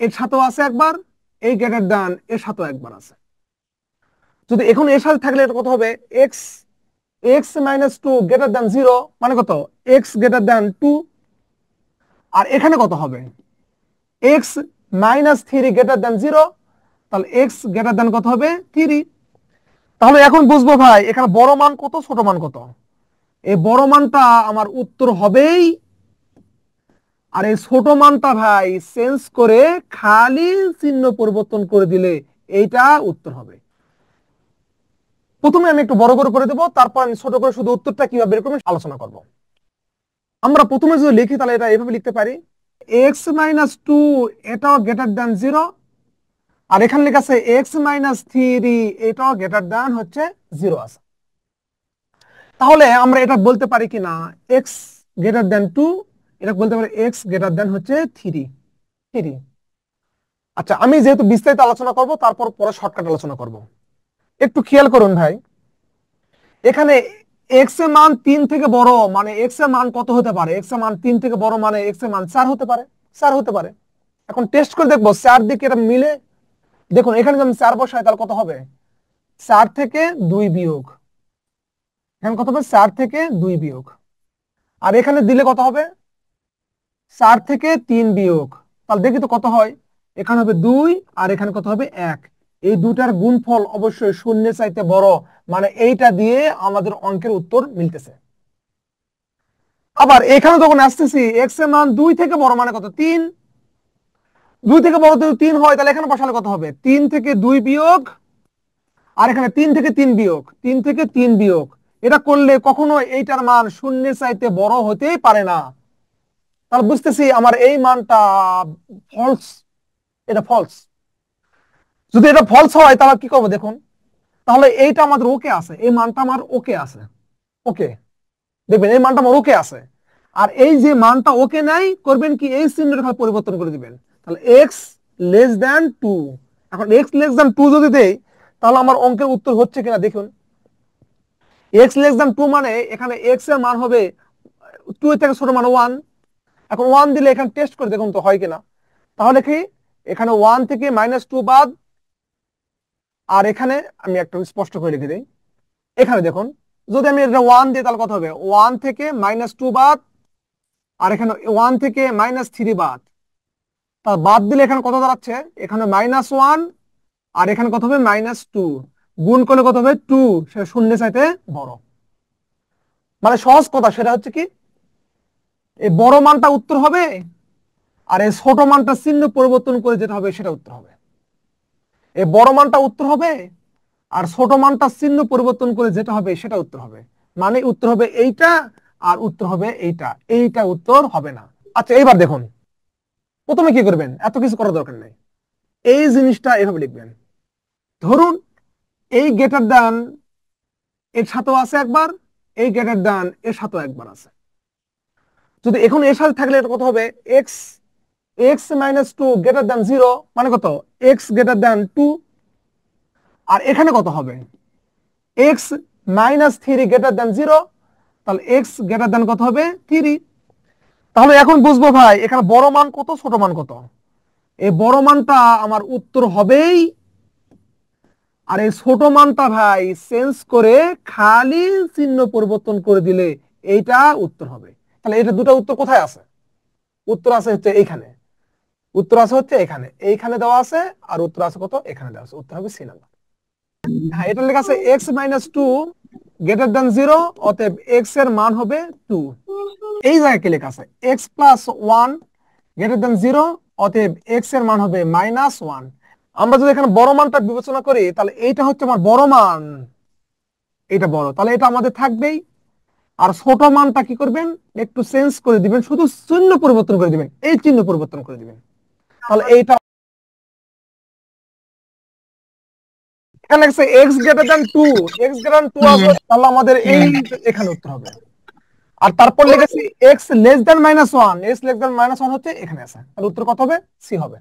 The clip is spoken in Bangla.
এর সাথেও আছে একবার, এই গ্রেটার দ্যান এর সাথেও একবার আছে। যদি এখন এর সাথে থাকলে এটা কত হবে, x x minus two greater than zero, মানে কত, এক্স গ্রেটার দ্যান টু। আর এখানে কত হবে, x minus three greater than zero, তাহলে এক্স গ্রেটার দ্যান কত হবে, থ্রি। তাহলে এখন বুঝবো ভাই এখানে বড় মান কত ছোট মান কত। এই বড় মানটা আমার উত্তর হবেই, আর এই ছোট মানটা ভাই চেঞ্জ করে খালি চিহ্ন পরিবর্তন করে দিলে এইটা উত্তর হবে। প্রথমে আমি একটু বড় করে দেবো, তারপর আমি ছোট করে শুধু উত্তরটা কিভাবে বের করবো আলোচনা করব। আমরা প্রথমে যদি লিখি তাহলে এটা এইভাবে লিখতে পারি, এক্স মাইনাস টু এটাও গ্রেটার দ্যান জিরো, আর এখানে লেখা আছে এক্স মাইনাস থ্রি এটাও গ্রেটার দ্যান হচ্ছে জিরো আছে। তাহলে আমরা এটা বলতে পারি কি না, এক্স গ্রেটার দ্যান টু, এটা বলতে পারি এক্স গ্রেটার দ্যান হচ্ছে থ্রি থ্রি। আচ্ছা, আমি যেহেতু বিস্তারিত আলোচনা করব তারপর পরে শর্টকাট আলোচনা করব। একটু খেয়াল করুন ভাই, এখানে এক্স এর মান 3 থেকে বড়, মানে এক্স এর মান কত হতে পারে, এক্স এর মান 3 থেকে বড় মানে এক্স এর মান 4 হতে পারে, 4 হতে পারে। এখন টেস্ট করে দেখবো 4 দিকে এটা মিলে। দেখুন এখানে যদি আমি 4 বসাই তাহলে কত হবে, 4 থেকে 2 বিয়োগ, এখানে কত হবে 4 থেকে 2 বিয়োগ। আর এখানে দিলে কত হবে, 4 থেকে 3 বিয়োগ, তাহলে দেখি তো কত হয়, এখানে হবে 2 আর এখানে কত হবে 1। এই দুটার গুণফল অবশ্যই শূন্যের চাইতে বড়, মানে এইটা দিয়ে আমাদের অঙ্কের উত্তর মিলতেছে। আবার এখানে যখন আসতেছি এক্স এর মান 2 থেকে বড় মানে কত, 3। 2 থেকে বড় যদি 3 হয় তাহলে এখানে বসালে কত হবে, 3 থেকে 2 বিয়োগ, আর এখানে 3 থেকে 3 বিয়োগ, 3 থেকে 3 বিয়োগ। এটা করলে কখনো এইটার মান শূন্যের চাইতে বড় হতেই পারে না। তাহলে বুঝতেছি আমার এই মানটা ফলস, এটা ফলস। যদি এটা ফলস হয় তাহলে কি করবো দেখুন, তাহলে এইটা আমাদের ওকে আছে, এই মানটা আমার ওকে আছে, ওকে, দেখবেন এই মানটা আমার ওকে আছে। আর এই যে মানটা ওকে নাই, করবেন কি, এই চিহ্নটা পরিবর্তন করে দিবেন, তাহলে এক্স লেস দ্যান টু। এখন এক্স লেস দ্যান টু যদি দেই তাহলে আমার অঙ্কের উত্তর হচ্ছে কিনা দেখুন। এক্স লেস দ্যান টু মানে এখানে এক্স এর মান হবে 2 এর থেকে ছোট মানে 1। এখন 1 দিলে এখানে টেস্ট করে দেখুন তো হয় কিনা। তাহলে কি, এখানে 1 থেকে -2 বাদ, আর এখানে আমি একটা স্পষ্ট করে লিখে দিই, এখানে দেখুন যদি আমি এটা 1 দিই তাহলে কত হবে, 1 থেকে -2 বাদ, আর এখানে 1 থেকে -3 বাদ, তা বাদ দিলে এখানে কত দাঁড়াচ্ছে, এখানে -1 আর এখানে কত হবে -2, গুণ করলে কত হবে 2, সেটা শূন্যের চাইতে বড়। মানে সহজ কথা সেটা হচ্ছে কি, এই বড় মানটা উত্তর হবে, আর এই ছোট মানটা চিহ্ন পরিবর্তন করে যেটা হবে সেটা উত্তর হবে। এই বড় মানটা উত্তর হবে, আর ছোট মানটা চিহ্ন পরিবর্তন করে যেটা হবে সেটা উত্তর হবে। মানে উত্তর হবে এইটা, আর উত্তর হবে এইটা, এইটা উত্তর হবে না। আচ্ছা এইবার দেখুন, প্রথমে কি করবেন, এত কিছু করার দরকার নেই, এই জিনিসটা এভাবে লিখবেন। ধরুন এই গ্রেটার দ্যান এর সাথেও আছে একবার, এই গ্রেটার দ্যান এর সাথেও একবার আছে। যদি এখন এর সাথে থাকলে এটা কত হবে, x x minus two greater than zero, মানে কত, এক্স গ্রেটার দ্যান টু। আর এখানে কত হবে, x minus three greater than zero, তাহলে এক্স গ্রেটার দ্যান কত হবে, থ্রি। তাহলে এখন বুঝবো ভাই এখানে বড় মান কত ছোট মান কত। এই বড় মানটা আমার উত্তর হবেই, আর এই ছোট মানটা ভাই চেঞ্জ করে খালি চিহ্ন পরিবর্তন করে দিলে এইটা উত্তর হবে। তাহলে এটা দুটো উত্তর কোথায় আছে, উত্তর আছে হচ্ছে এইখানে, উত্তর আছে হচ্ছে এখানে, এইখানে দেওয়া আছে, আর উত্তর আছে কত, এখানে দেওয়া আছে, উত্তর হবে সি নাম্বার। হ্যাঁ, এটা লেখা আছে x minus two greater than zero, অতএব এক্স এর মান হবে 2। এই জায়গায় কি লেখা আছে, x plus 1 greater than zero, অতএব এক্স এর মান হবে -1। আমরা যদি এখানে বড় মানটা বিবেচনা করি তাহলে এইটা হচ্ছে আমার বড় মান, এটা বড়, তাহলে এটা আমাদের থাকবেই। আর ছোট মানটা কি করবেন, একটু চেঞ্জ করে দিবেন, শুধু চিহ্ন পরিবর্তন করে দিবেন, এই চিহ্ন পরিবর্তন করে দিবেন, তাহলে এইটা এখানে লেখা আছে x greater than 2, x greater than 2 আছে, তাহলে আমাদের এই এখানে উত্তর হবে। আর তারপর লিখেছি x less than -1, x less than -1 হচ্ছে এখানে আছে, তাহলে উত্তর কত হবে, সি হবে।